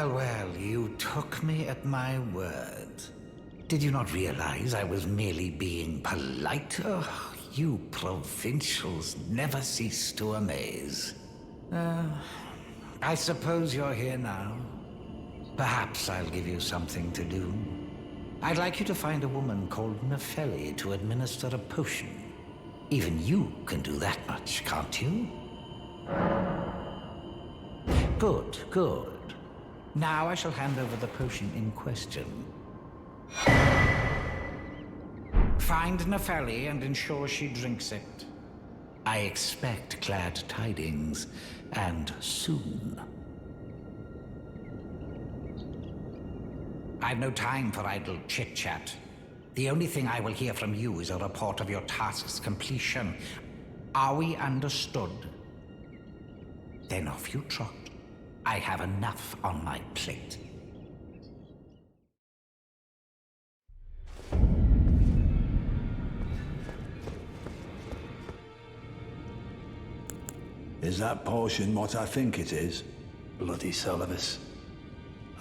Well, well, you took me at my word. Did you not realize I was merely being polite? Oh, you provincials never cease to amaze. I suppose you're here now. Perhaps I'll give you something to do. I'd like you to find a woman called Nefeli to administer a potion. Even you can do that much, can't you? Good, good. Now I shall hand over the potion in question. Find Nefeli and ensure she drinks it. I expect glad tidings, and soon. I've no time for idle chit-chat. The only thing I will hear from you is a report of your task's completion. Are we understood? Then off you trot. I have enough on my plate. Is that potion what I think it is? Bloody Seluvis.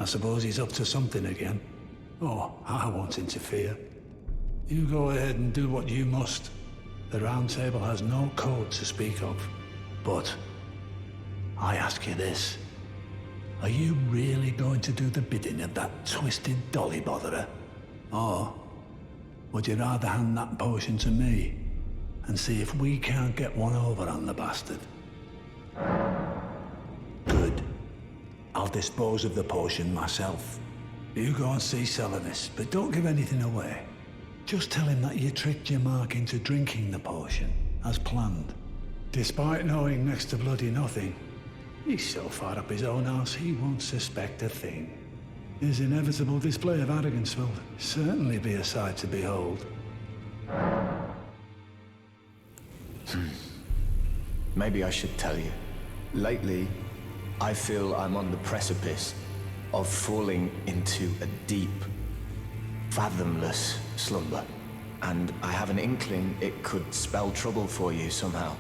I suppose he's up to something again. Oh, I won't interfere. You go ahead and do what you must. The Round Table has no code to speak of. But I ask you this. Are you really going to do the bidding of that twisted dolly botherer? Or would you rather hand that potion to me and see if we can't get one over on the bastard? Good. I'll dispose of the potion myself. You go and see Seluvis, but don't give anything away. Just tell him that you tricked your mark into drinking the potion, as planned. Despite knowing next to bloody nothing, he's so far up his own arse he won't suspect a thing. His inevitable display of arrogance will certainly be a sight to behold. Maybe I should tell you. Lately, I feel I'm on the precipice of falling into a deep, fathomless slumber. And I have an inkling it could spell trouble for you somehow.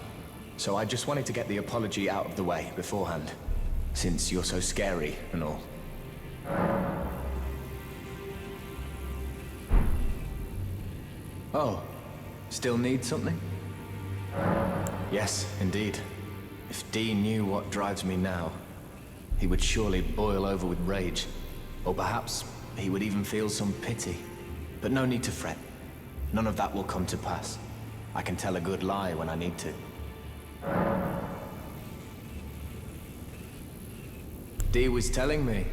So I just wanted to get the apology out of the way beforehand, since you're so scary and all. Oh, still need something? Yes, indeed. If Dean knew what drives me now, he would surely boil over with rage. Or perhaps he would even feel some pity. But no need to fret. None of that will come to pass. I can tell a good lie when I need to. Dee was telling me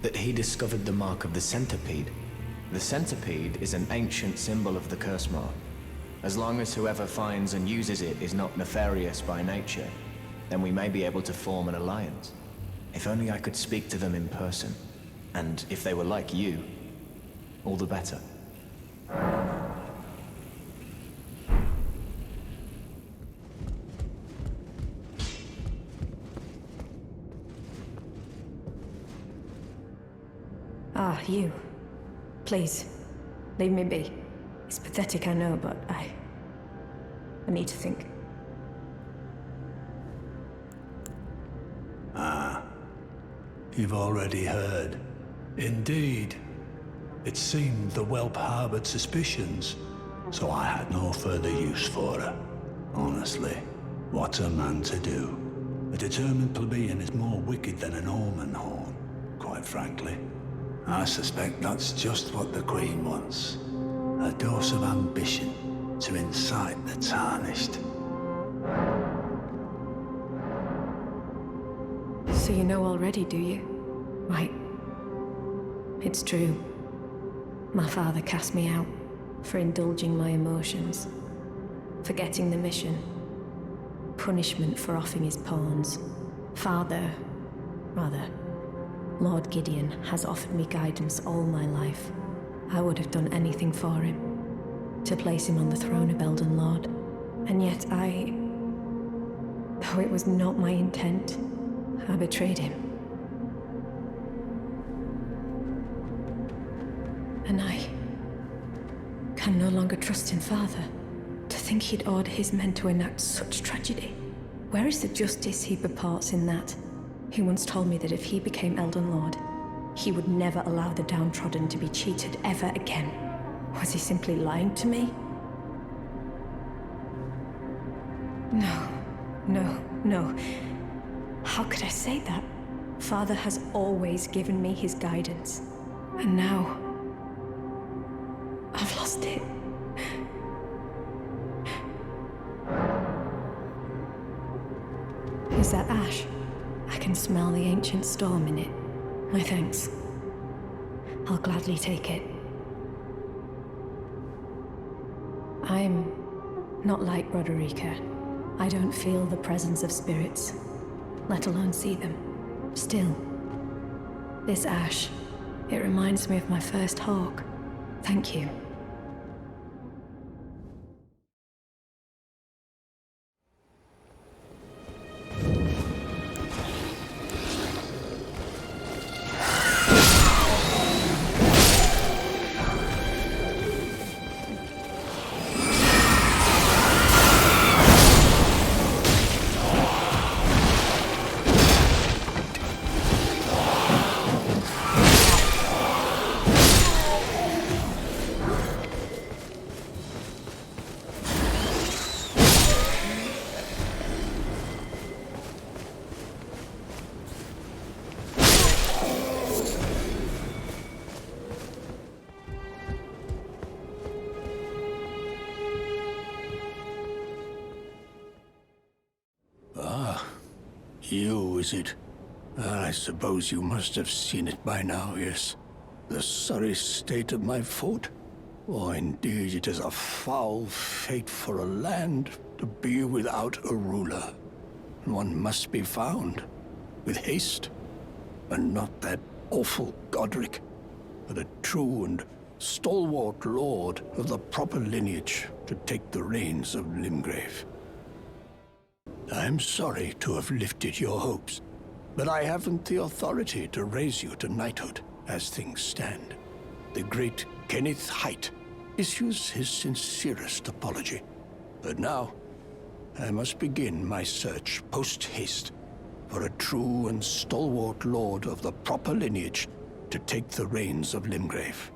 that he discovered the mark of the centipede. The centipede is an ancient symbol of the curse mark. As long as whoever finds and uses it is not nefarious by nature, then we may be able to form an alliance. If only I could speak to them in person. And if they were like you, all the better. Ah, you. Please, leave me be. It's pathetic, I know, but I need to think. Ah, you've already heard. Indeed. It seemed the whelp harbored suspicions, so I had no further use for her. Honestly, what a man to do. A determined plebeian is more wicked than an omen horn, quite frankly. I suspect that's just what the Queen wants. A dose of ambition to incite the tarnished. So you know already, do you? Right. It's true. My father cast me out for indulging my emotions, forgetting the mission, punishment for offing his pawns. Lord Gideon has offered me guidance all my life. I would have done anything for him, to place him on the throne of Elden Lord. And yet though it was not my intent, I betrayed him. And I can no longer trust in Father. To think he'd order his men to enact such tragedy. Where is the justice he purports in that? He once told me that if he became Elden Lord, He would never allow the downtrodden to be cheated ever again. Was he simply lying to me? No. How could I say that? Father has always given me his guidance. And now... I've lost it. Is that ash? I can smell the ancient storm in it. My thanks. I'll gladly take it. I'm not like Roderica. I don't feel the presence of spirits, let alone see them. Still, this ash, it reminds me of my first hawk. Thank you. You, is it? I suppose you must have seen it by now, yes. The sorry state of my fort? Oh, indeed, it is a foul fate for a land to be without a ruler. One must be found, with haste. And not that awful Godric, but a true and stalwart lord of the proper lineage to take the reins of Limgrave. I'm sorry to have lifted your hopes, but I haven't the authority to raise you to knighthood as things stand. The great Kenneth Haight issues his sincerest apology. But now, I must begin my search post-haste for a true and stalwart lord of the proper lineage to take the reins of Limgrave.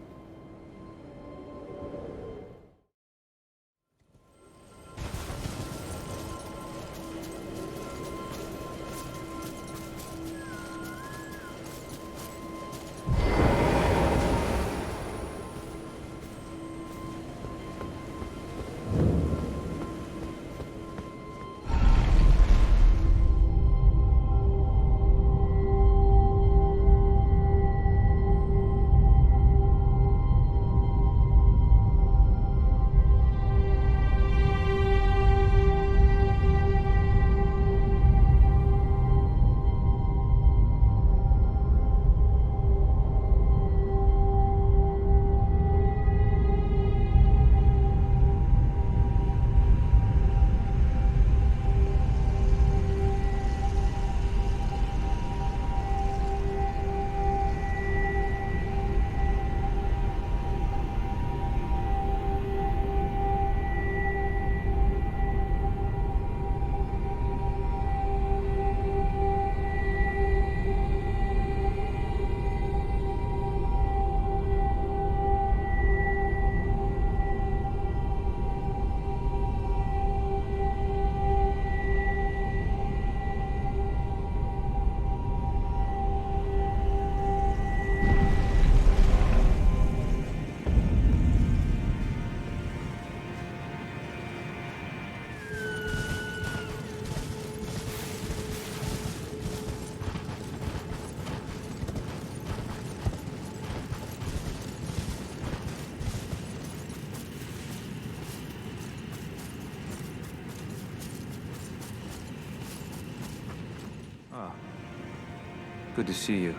Good to see you.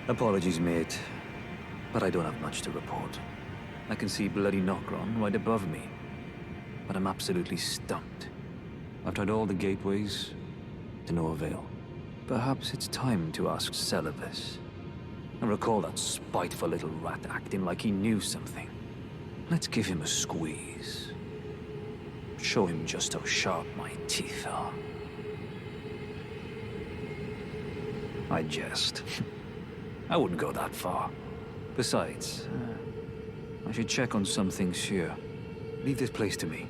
Apologies, mate, but I don't have much to report. I can see bloody Nokron right above me, but I'm absolutely stumped. I've tried all the gateways, to no avail. Perhaps it's time to ask Seluvis. I recall that spiteful little rat acting like he knew something. Let's give him a squeeze. Show him just how sharp my teeth are. I jest. I wouldn't go that far. Besides, I should check on some things here. Leave this place to me.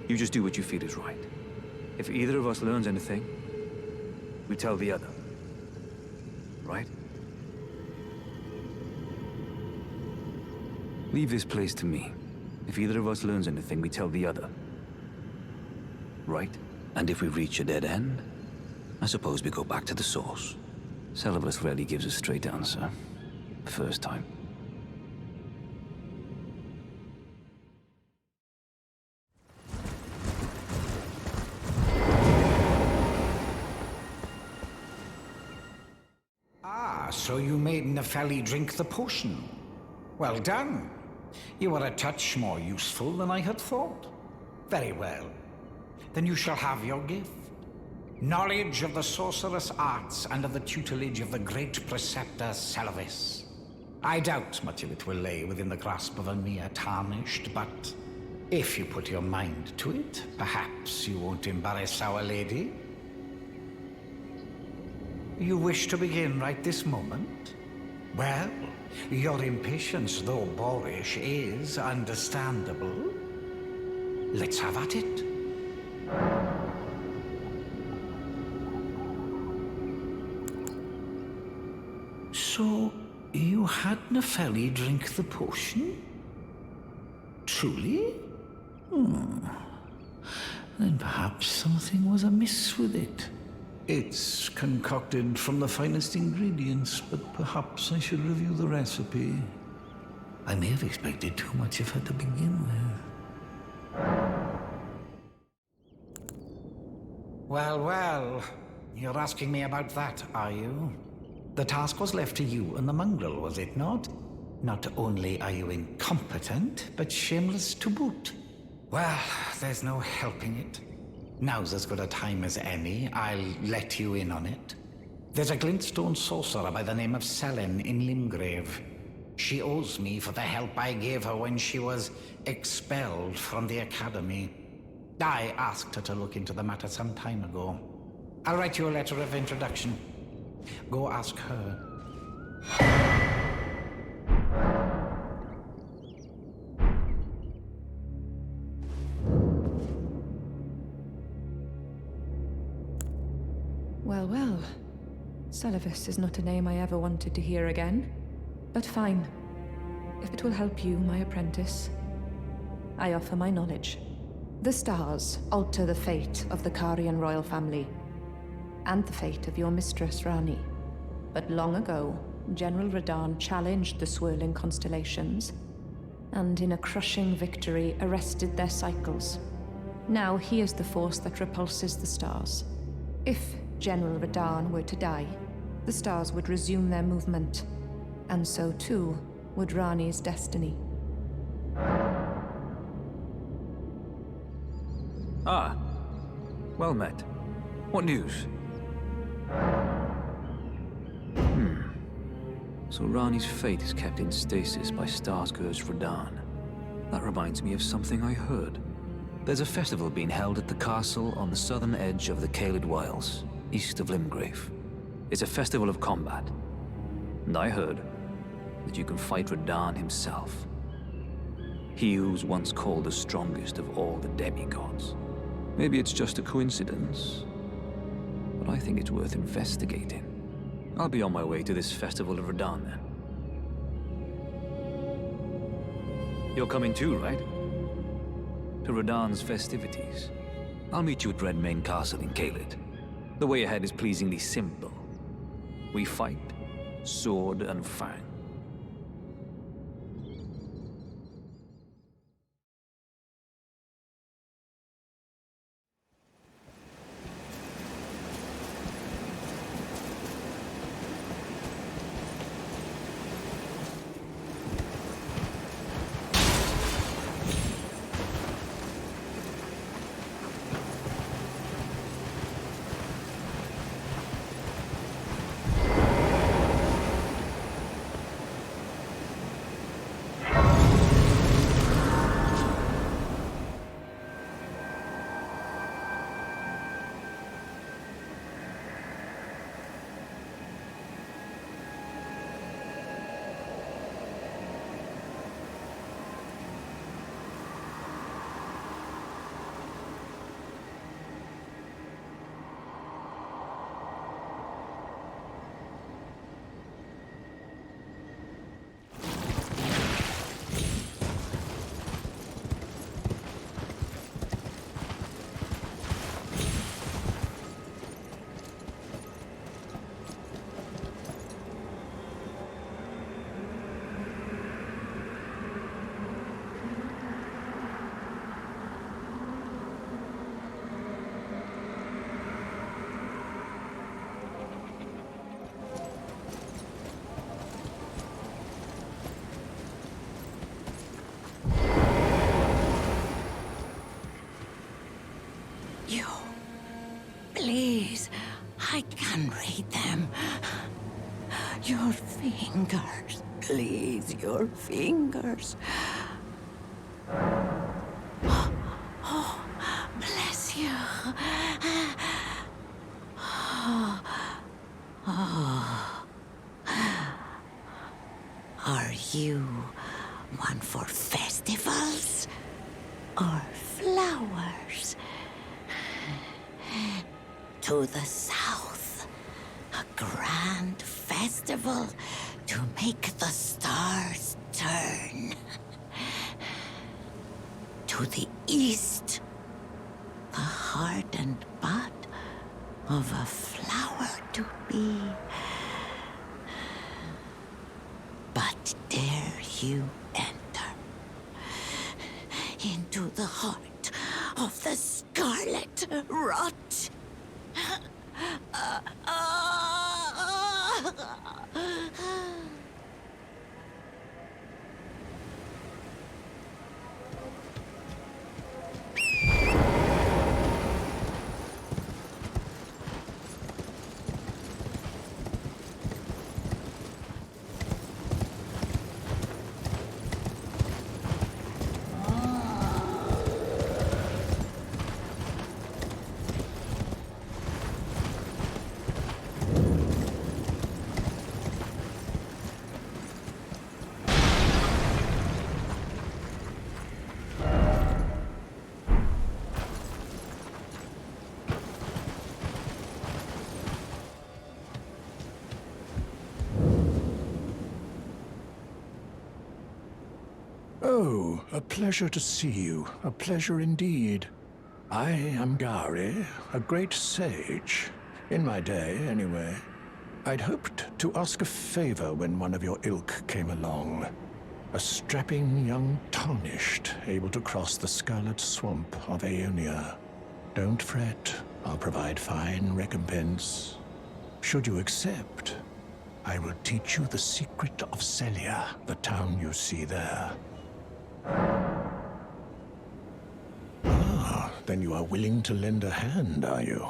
You just do what you feel is right. If either of us learns anything, we tell the other. Right? Leave this place to me. If either of us learns anything, we tell the other. Right? And if we reach a dead end, I suppose we go back to the source. Seluvis rarely gives a straight answer. First time. Ah, so you made Nefeli drink the potion. Well done. You were a touch more useful than I had thought. Very well. Then you shall have your gift. Knowledge of the sorcerous arts and of the tutelage of the great preceptor Seluvis. I doubt much of it will lay within the grasp of a mere tarnished, but if you put your mind to it, perhaps you won't embarrass Our Lady. You wish to begin right this moment? Well, your impatience, though boorish, is understandable. Let's have at it. So, you had Nefeli drink the potion? Truly? Then perhaps something was amiss with it. It's concocted from the finest ingredients, but perhaps I should review the recipe. I may have expected too much of her to begin with. Well, well. You're asking me about that, are you? The task was left to you and the mongrel, was it not? Not only are you incompetent, but shameless to boot. Well, there's no helping it. Now's as good a time as any. I'll let you in on it. There's a glintstone sorcerer by the name of Selene in Limgrave. She owes me for the help I gave her when she was expelled from the academy. I asked her to look into the matter some time ago. I'll write you a letter of introduction. Go ask her. Well, well. Seluvis is not a name I ever wanted to hear again. But fine. If it will help you, my apprentice, I offer my knowledge. The stars alter the fate of the Carian royal family, and the fate of your mistress, Rani. But long ago, General Radahn challenged the swirling constellations, and in a crushing victory arrested their cycles. Now he is the force that repulses the stars. If General Radahn were to die, the stars would resume their movement, and so too would Rani's destiny. Ah, well met. What news? So Rani's fate is kept in stasis by Starscourge Radahn. That reminds me of something I heard. There's a festival being held at the castle on the southern edge of the Caelid Wilds, east of Limgrave. It's a festival of combat. And I heard that you can fight Radahn himself. He who was once called the strongest of all the demigods. Maybe it's just a coincidence, but I think it's worth investigating. I'll be on my way to this festival of Radahn then. You're coming too, right? To Radahn's festivities. I'll meet you at Redmane Castle in Caelid. The way ahead is pleasingly simple. We fight, sword and fang. Your fingers, please, your fingers. Oh, bless you. Are you one for festivals or flowers? To the south, a grand festival to make the stars turn. To the east, the heart and bud of a flower to be. But dare you enter into the heart of the scarlet rot? Oh, a pleasure to see you. A pleasure indeed. I am Gowry, a great sage. In my day, anyway. I'd hoped to ask a favor when one of your ilk came along. A strapping young tarnished, able to cross the scarlet swamp of Aeonia. Don't fret, I'll provide fine recompense. Should you accept, I will teach you the secret of Celia, the town you see there. Ah, then you are willing to lend a hand, are you?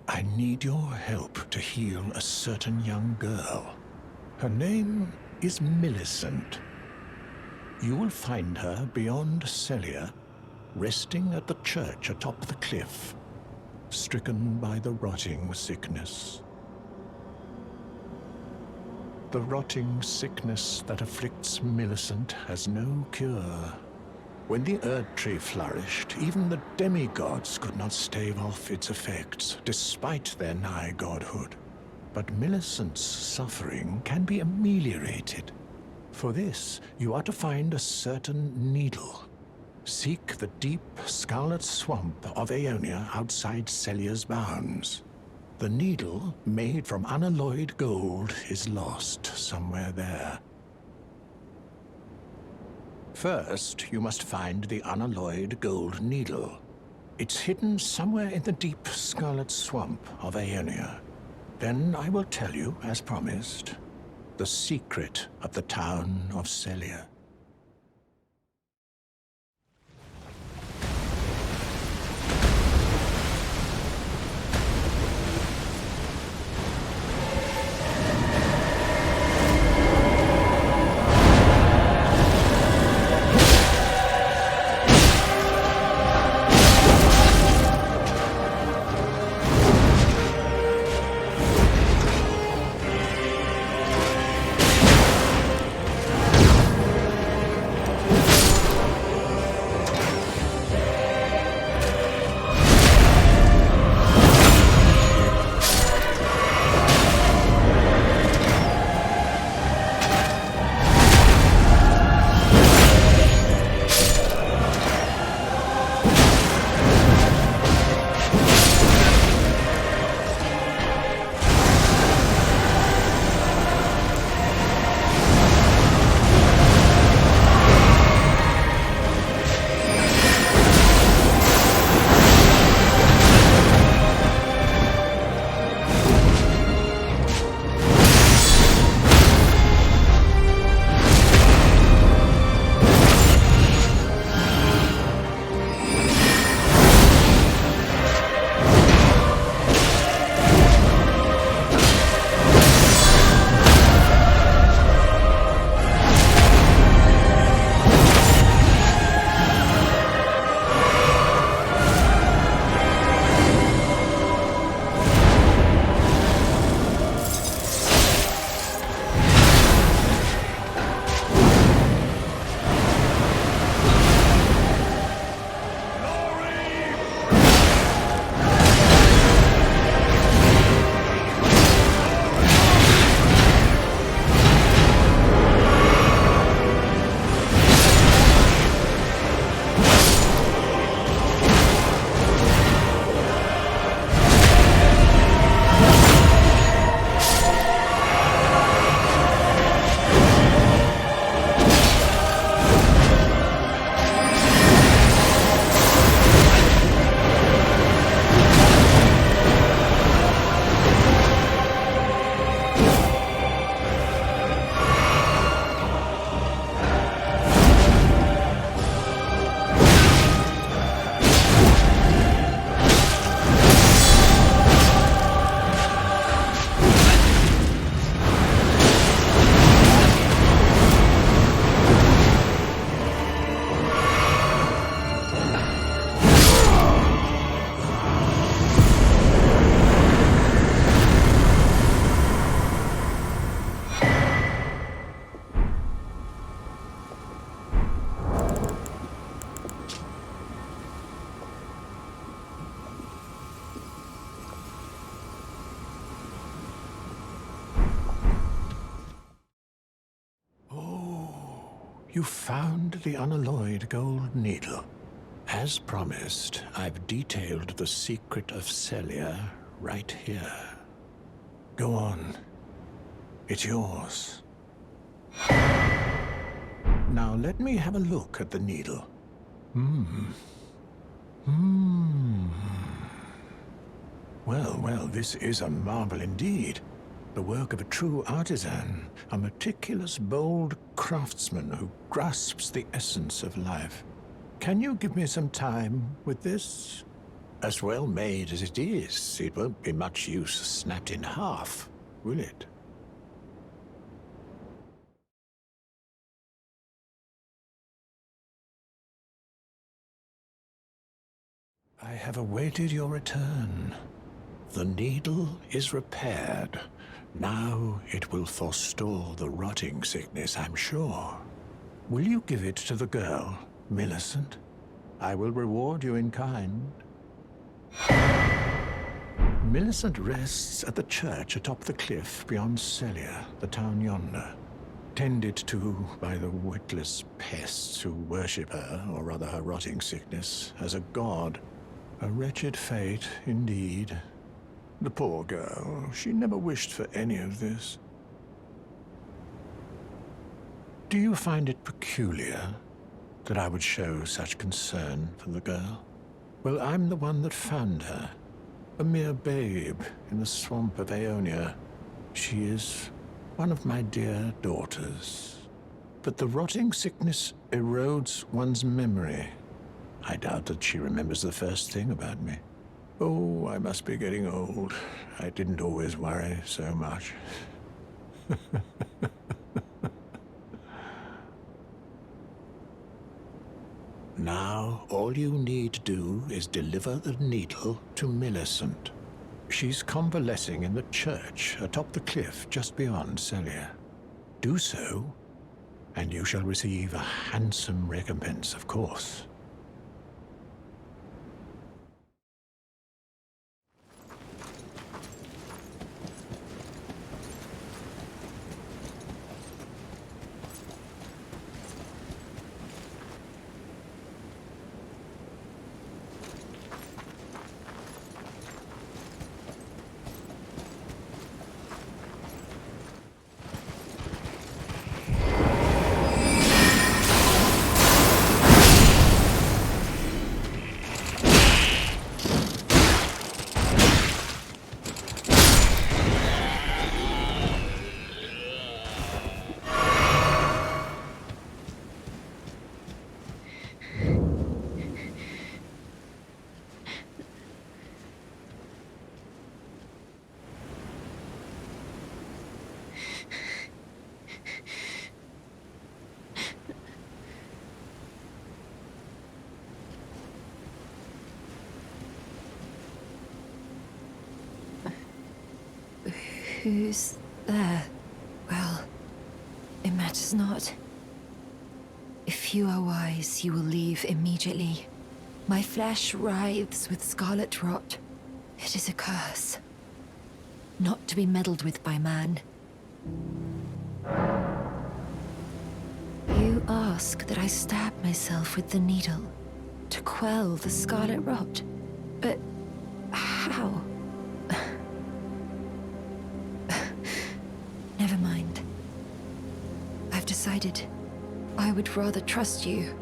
I need your help to heal a certain young girl. Her name is Milicent. You will find her beyond Celia, resting at the church atop the cliff, stricken by the rotting sickness. The rotting sickness that afflicts Milicent has no cure. When the Erd Tree flourished, even the demigods could not stave off its effects, despite their nigh godhood. But Milicent's suffering can be ameliorated. For this, you are to find a certain needle. Seek the deep, scarlet swamp of Aeonia outside Celia's bounds. The needle, made from unalloyed gold, is lost somewhere there. First, you must find the unalloyed gold needle. It's hidden somewhere in the deep scarlet swamp of Aeonia. Then I will tell you, as promised, the secret of the town of Celia. You found the unalloyed gold needle. As promised, I've detailed the secret of Celia right here. Go on. It's yours. Now let me have a look at the needle. Well, this is a marvel indeed. The work of a true artisan, a meticulous, bold craftsman who grasps the essence of life. Can you give me some time with this? As well made as it is, it won't be much use snapped in half, will it? I have awaited your return. The needle is repaired. Now it will forestall the rotting sickness, I'm sure. Will you give it to the girl, Milicent? I will reward you in kind. Milicent rests at the church atop the cliff beyond Celia, the town yonder. Tended to by the witless pests who worship her, or rather her rotting sickness, as a god. A wretched fate, indeed. The poor girl, she never wished for any of this. Do you find it peculiar that I would show such concern for the girl? Well, I'm the one that found her. A mere babe in the swamp of Aeonia. She is one of my dear daughters. But the rotting sickness erodes one's memory. I doubt that she remembers the first thing about me. Oh, I must be getting old. I didn't always worry so much. Now, all you need to do is deliver the needle to Milicent. She's convalescing in the church atop the cliff just beyond Celia. Do so, and you shall receive a handsome recompense, of course. Who's there? Well, it matters not. If you are wise, you will leave immediately. My flesh writhes with scarlet rot. It is a curse. Not to be meddled with by man. You ask that I stab myself with the needle to quell the scarlet rot. But how? Never mind. I've decided I would rather trust you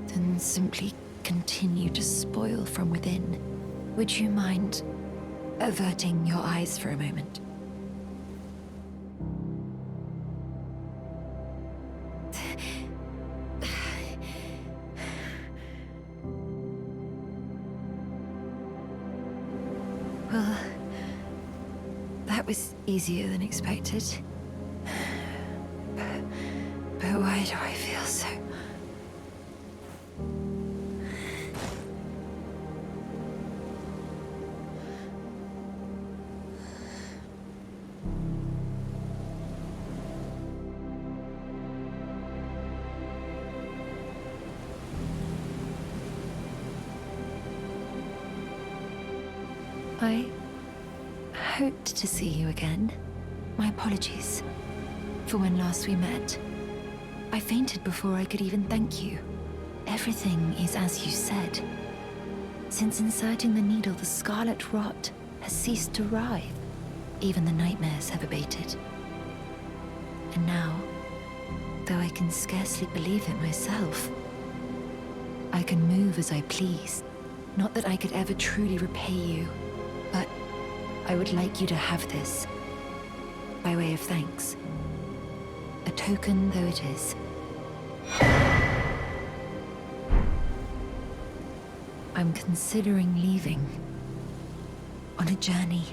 than simply continue to spoil from within. Would you mind averting your eyes for a moment? Well, that was easier than expected. But why do I feel so... I hoped to see you again. My apologies for when last we met. I fainted before I could even thank you. Everything is as you said. Since inserting the needle, the scarlet rot has ceased to writhe. Even the nightmares have abated. And now, though I can scarcely believe it myself, I can move as I please. Not that I could ever truly repay you, but I would like you to have this, by way of thanks. A token though it is. I'm considering leaving. On a journey.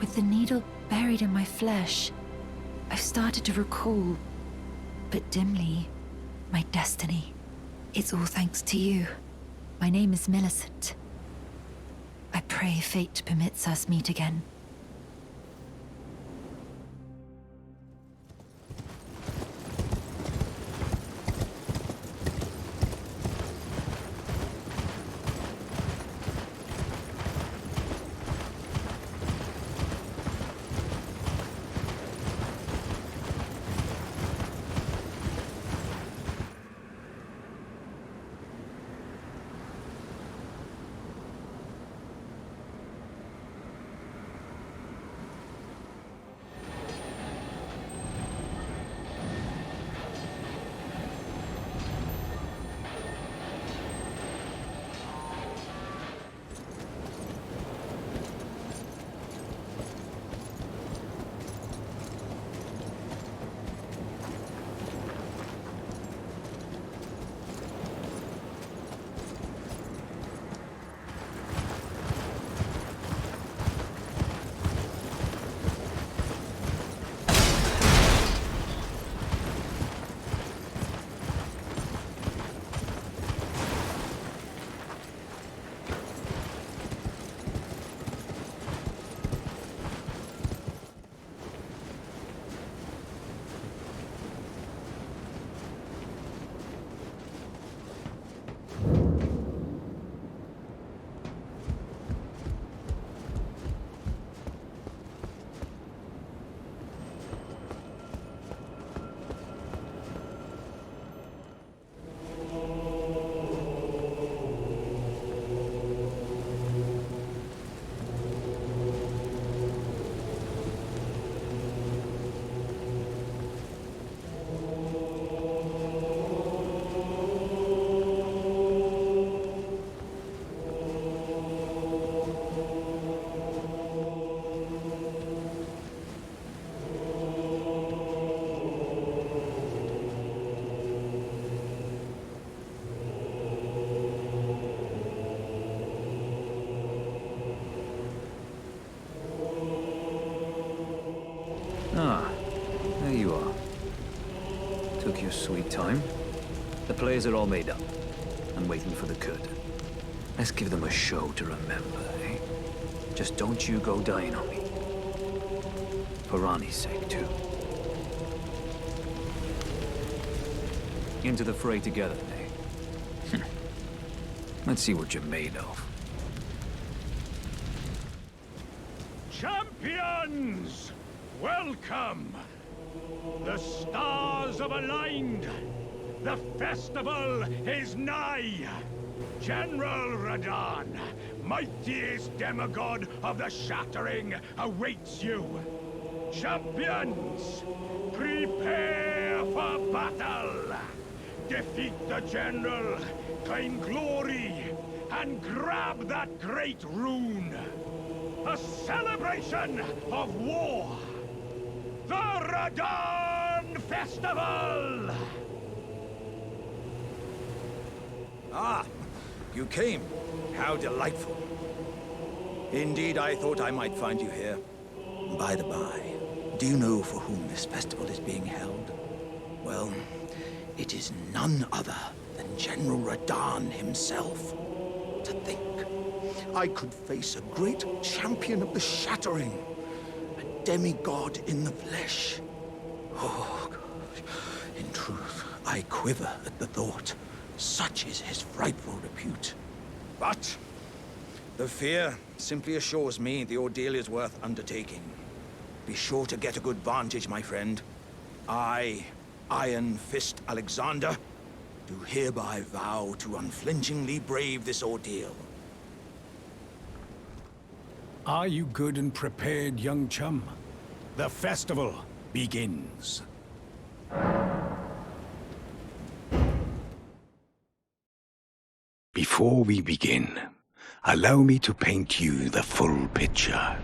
With the needle buried in my flesh, I've started to recall, but dimly, my destiny. It's all thanks to you. My name is Milicent. I pray fate permits us meet again. Sweet time. The players are all made up. I'm waiting for the curtain. Let's give them a show to remember, eh? Just don't you go dying on me. For Ranni's sake, too. Into the fray together, eh? Let's see what you're made of. Champions! Welcome! The stars have aligned. The festival is nigh. General Radahn, mightiest demigod of the Shattering, awaits you. Champions, prepare for battle. Defeat the General, claim glory, and grab that great rune. A celebration of war. The Radahn Festival! Ah, you came. How delightful. Indeed, I thought I might find you here. By the by, do you know for whom this festival is being held? Well, it is none other than General Radahn himself. To think, I could face a great champion of the Shattering. Demigod in the flesh. Oh, gosh. In truth, I quiver at the thought. Such is his frightful repute. But the fear simply assures me the ordeal is worth undertaking. Be sure to get a good vantage, my friend. I Iron Fist Alexander, do hereby vow to unflinchingly brave this ordeal. Are you good and prepared, young chum? The festival begins. Before we begin, allow me to paint you the full picture.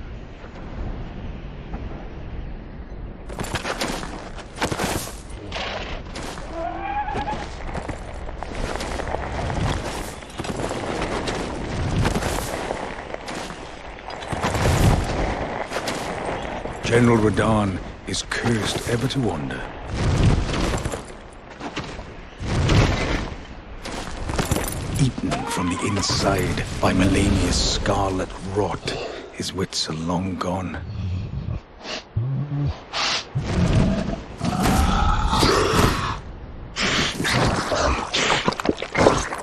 General Radahn is cursed ever to wander. Eaten from the inside by Millennia's scarlet rot, his wits are long gone.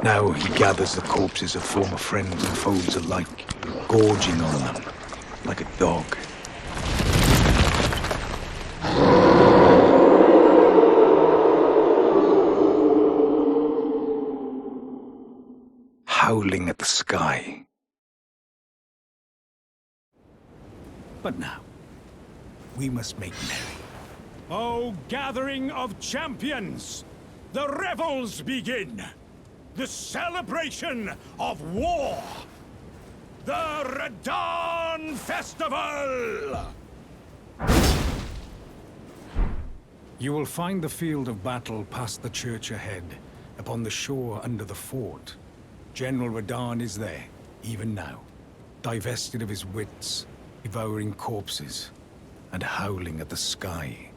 Now he gathers the corpses of former friends and foes alike, gorging on them like a dog. Howling at the sky. But now, we must make merry. O gathering of champions! The revels begin! The celebration of war! The Radahn Festival! You will find the field of battle past the church ahead, upon the shore under the fort. General Radahn is there, even now, divested of his wits, devouring corpses, and howling at the sky.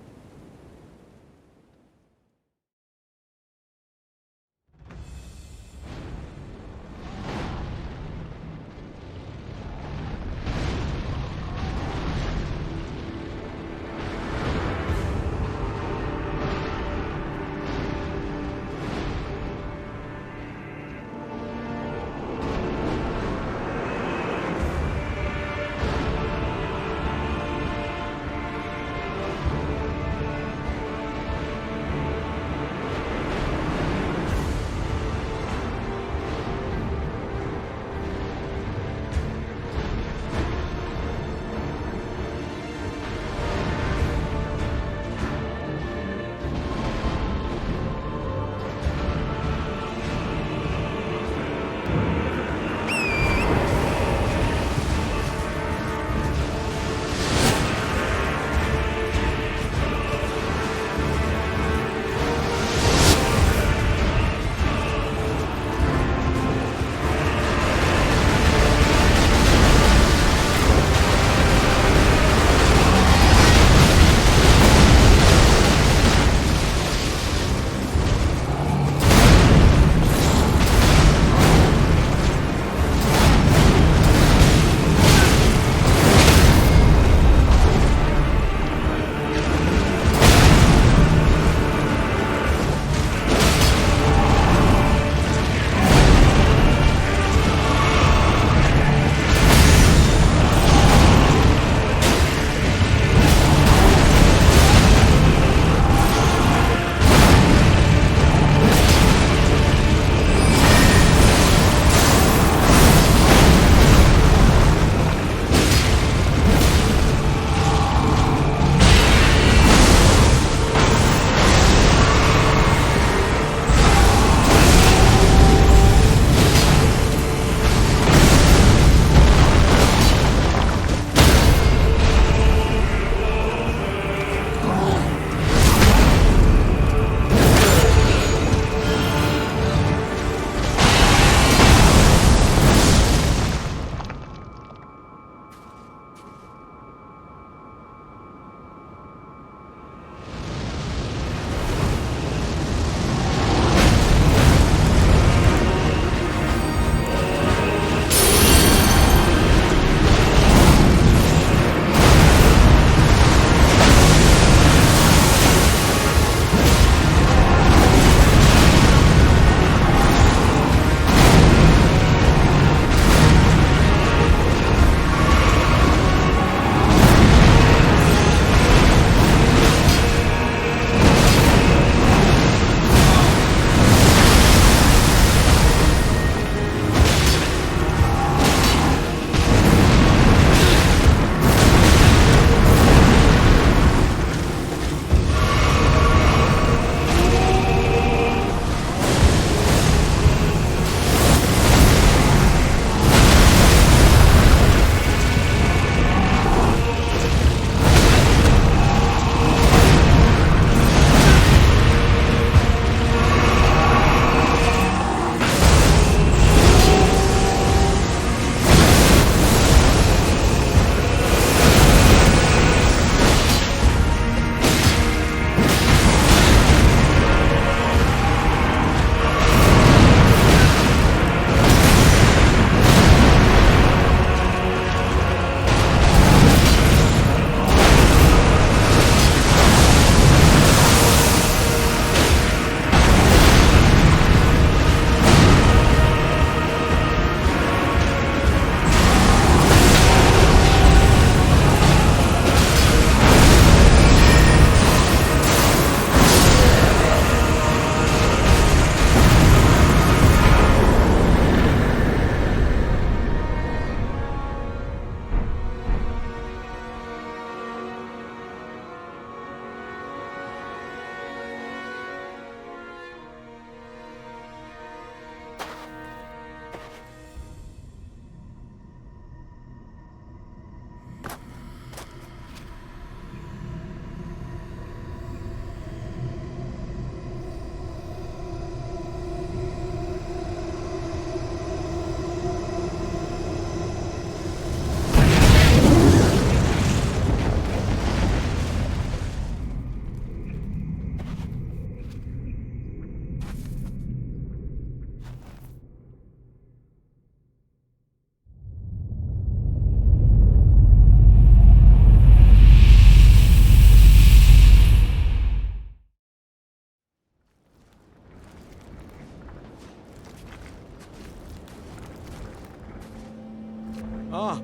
Ah,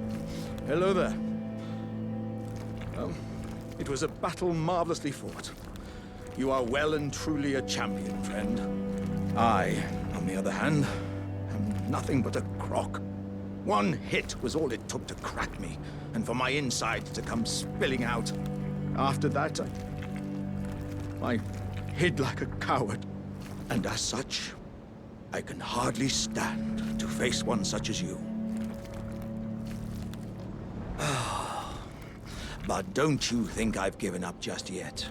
hello there. It was a battle marvelously fought. You are well and truly a champion, friend. I, on the other hand, am nothing but a crock. One hit was all it took to crack me, and for my insides to come spilling out. After that, I hid like a coward. And as such, I can hardly stand to face one such as you. But don't you think I've given up just yet.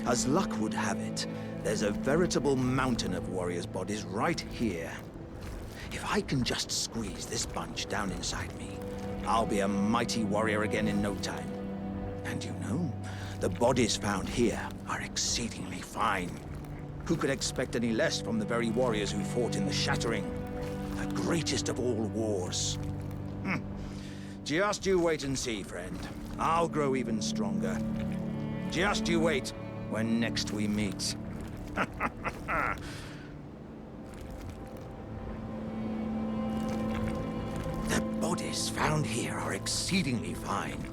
As luck would have it, there's a veritable mountain of warriors' bodies right here. If I can just squeeze this bunch down inside me, I'll be a mighty warrior again in no time. And you know, the bodies found here are exceedingly fine. Who could expect any less from the very warriors who fought in the Shattering? The greatest of all wars. Just you wait and see, friend. I'll grow even stronger. Just you wait when next we meet. The bodies found here are exceedingly fine.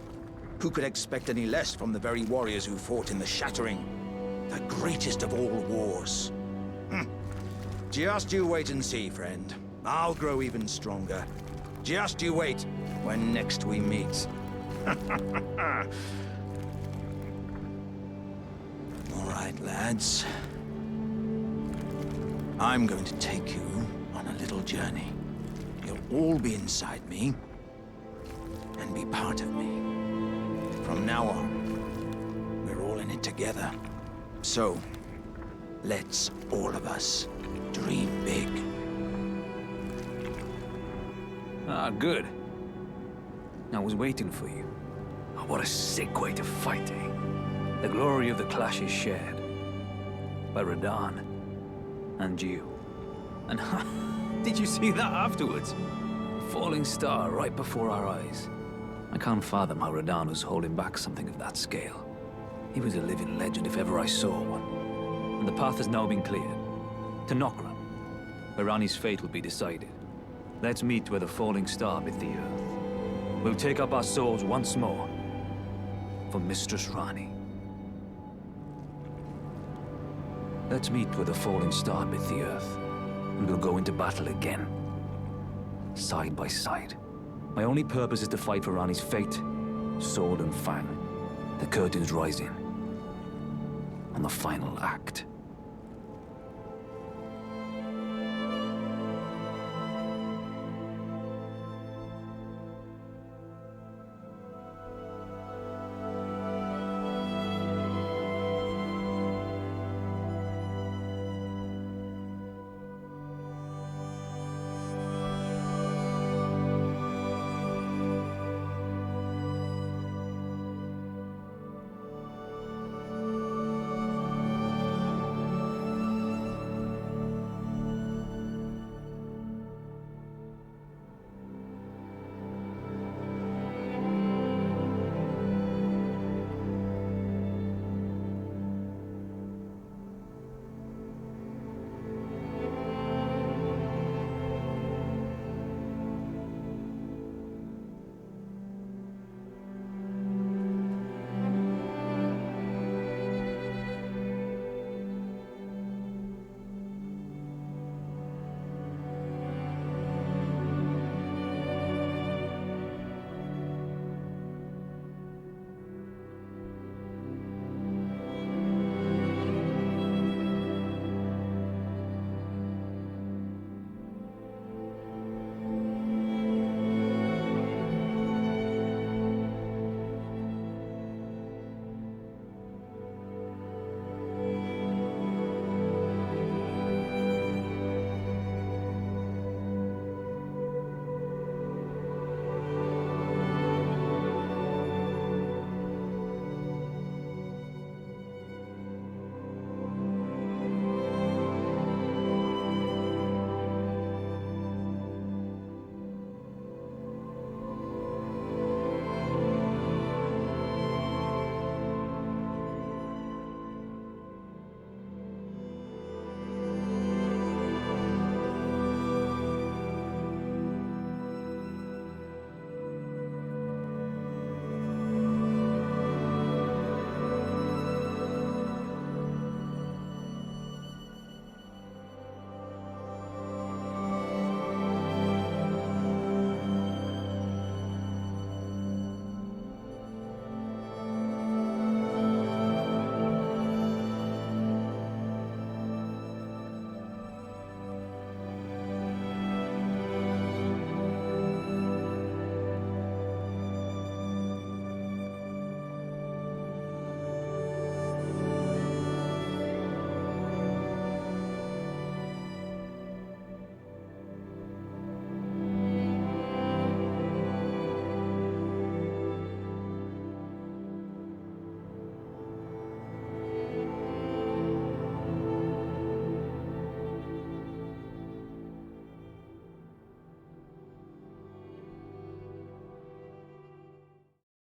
Who could expect any less from the very warriors who fought in the Shattering? The greatest of all wars. Just you wait and see, friend. I'll grow even stronger. Just you wait when next we meet. All right, lads. I'm going to take you on a little journey. You'll all be inside me and be part of me. From now on, we're all in it together. So, let's all of us dream big. Ah, good. I was waiting for you. Oh, what a sick way to fight, eh? The glory of the clash is shared. By Radahn. And you. And did you see that afterwards? Falling star right before our eyes. I can't fathom how Radahn was holding back something of that scale. He was a living legend if ever I saw one. And the path has now been cleared. To Nokron, where Ranni's fate will be decided. Let's meet where the falling star bit the earth. We'll take up our swords once more for Mistress Ranni. Let's meet where the falling star bit the earth, and we'll go into battle again. Side by side. My only purpose is to fight for Ranni's fate, sword and fang. The curtain's rising. On the final act.